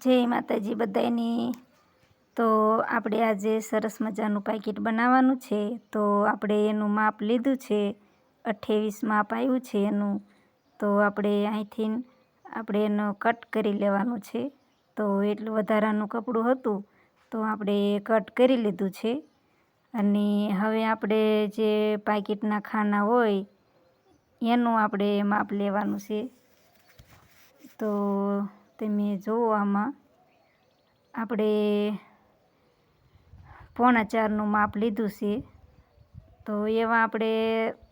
જય માતાજી બધાયની। તો આપણે આજે સરસ મજાનું પાકીટ બનાવવાનું છે। તો આપણે એનું માપ લીધું છે, 28 માપ આવ્યું છે એનું। તો આપણે અહીંથી આપણે એનો કટ કરી લેવાનું છે। તો એટલું વધારાનું કપડું હતું તો આપણે કટ કરી લીધું છે। અને હવે આપણે જે પાકીટના ખાના હોય એનું આપણે માપ લેવાનું છે। તો તમે જુઓ આમાં આપણે 4.5 માપ લીધું છે। તો એવા આપણે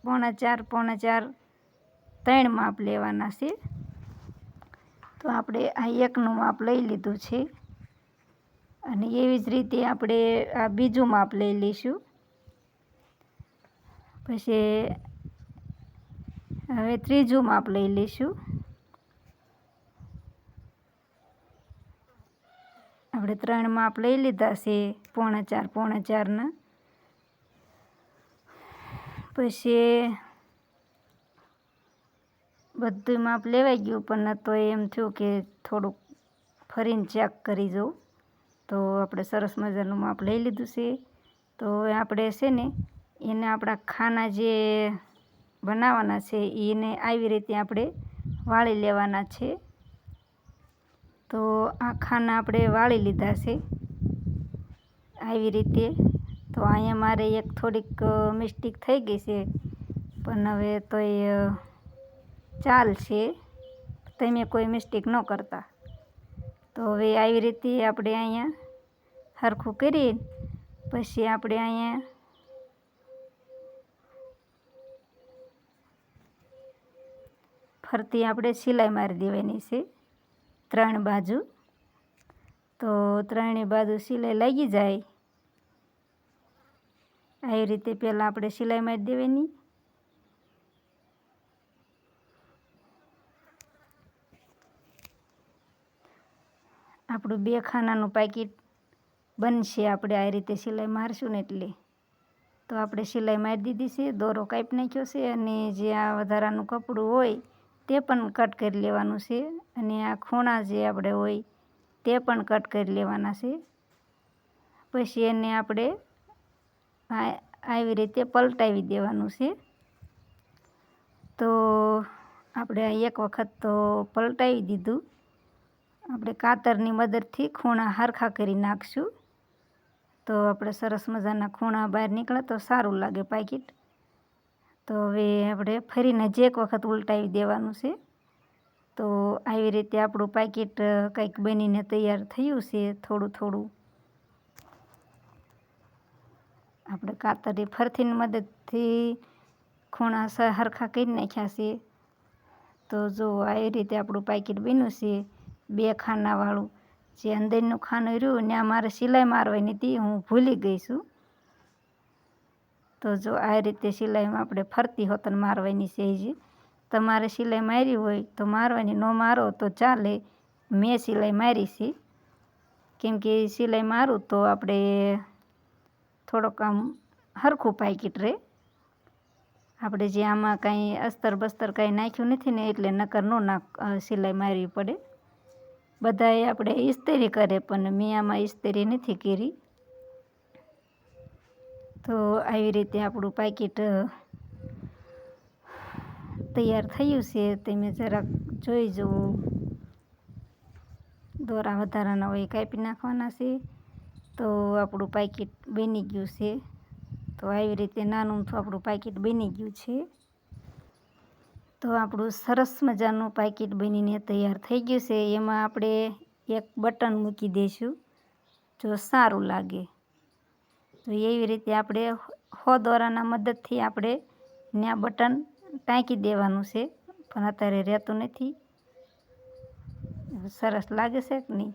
4.5 3 માપ લેવાના છે। તો આપણે આ એકનું માપ લઈ લીધું છે અને એવી જ રીતે આપણે આ બીજું માપ લઈ લઈશું। પછી હવે ત્રીજું માપ લઈ લઈશું। આપણે 3 માપ લઈ લીધા છે 4.5 પછી બધું માપ લેવાઈ ગયું, પણ તો એમ થયું કે થોડુંક ફરીને ચેક કરી જોઉં। તો આપણે સરસ મજાનું માપ લઈ લીધું છે। તો હવે આપણે છે ને એને આપણા ખાના જે બનાવવાના છે એને આવી રીતે આપણે વાળી લેવાના છે। તો આ ખાના આપણે વાળી લીધા છે આવી રીતે। તો અહીંયા મારે એક થોડીક મિસ્ટેક થઈ ગઈ છે, પણ હવે તોય ચાલશે, તમે કોઈ મિસ્ટેક ન કરતા। તો હવે આવી રીતે આપણે અહીંયા સરખું કરી પછી આપણે અહીંયા ફરતી આપણે સિલાઈ મારી દેવાની છે 3 બાજુ। તો 3 બાજુ સિલાઈ લાગી જાય આવી રીતે પહેલાં આપણે સિલાઈ મારી દેવાની। આપણું 2 ખાનાનું પાકીટ બનશે આપણે આ રીતે સિલાઈ મારશું ને એટલે। તો આપણે સિલાઈ મારી દીધી છે, દોરો કાપી નાખ્યો છે અને જે આ વધારાનું કપડું હોય તે પણ કટ કરી લેવાનું છે અને આ ખૂણા જે આપણે હોય તે પણ કટ કરી લેવાના છે। પછી એને આપણે આવી રીતે પલટાવી દેવાનું છે। તો આપણે એક વખત તો પલટાવી દીધું। આપણે કાતરની મદદથી ખૂણા સરખા કરી નાખશું તો આપણે સરસ મજાના ખૂણા બહાર નીકળે તો સારું લાગે પાકીટ। તો હવે આપણે ફરીને જ એક વખત ઉલટાવી દેવાનું છે। તો આવી રીતે આપણું પાકીટ કંઈક બનીને તૈયાર થયું છે થોડું થોડું। આપણે કાતરની ફરતીની મદદથી ખૂણા સરખા કરી નાખ્યા છે। તો જો આવી રીતે આપણું પાકીટ બન્યું છે 2 ખાનાવાળું। જે અંદરનું ખાનું રહ્યું ત્યાં મારે સિલાઈ મારવાની હતી, હું ભૂલી ગઈ છું। તો જો આ રીતે સિલાઈમાં આપણે ફરતી હોતન મારવાની છે હજી। તમારે સિલાઈ મારી હોય તો મારવાની, ન મારો તો ચાલે। મેં સિલાઈ મારી છે કેમ કે સિલાઈ મારું તો આપણે થોડોક આમ સરખું પાકીટ રહે। આપણે જે આમાં કાંઈ અસ્તર બસ્તર કાંઈ નાખ્યું નથી ને એટલે નકર ન સિલાઈ મારવી પડે। બધાએ આપણે ઇસ્ત્રી કરે પણ મેં આમાં ઇસ્ત્રી નથી કરી। તો આવી રીતે આપણું પાકીટ તૈયાર થયું છે, તમે જરાક જોઈ જુઓ। દોરા વધારાના હોય કાપી નાખવાના છે। તો આપણું પાકીટ બની ગયું છે। તો આવી રીતે નાનું તો આપણું પાકીટ બની ગયું છે। તો આપણું સરસ મજાનું પાકીટ બનીને તૈયાર થઈ ગયું છે। એમાં આપણે એક બટન મૂકી દઈશું જો સારું લાગે તો। એવી રીતે આપણે 100 દોરાના મદદથી આપણે ત્યાં બટન ટાંકી દેવાનું છે, પણ અત્યારે રહેતું નથી। સરસ લાગે છે કે નહીં?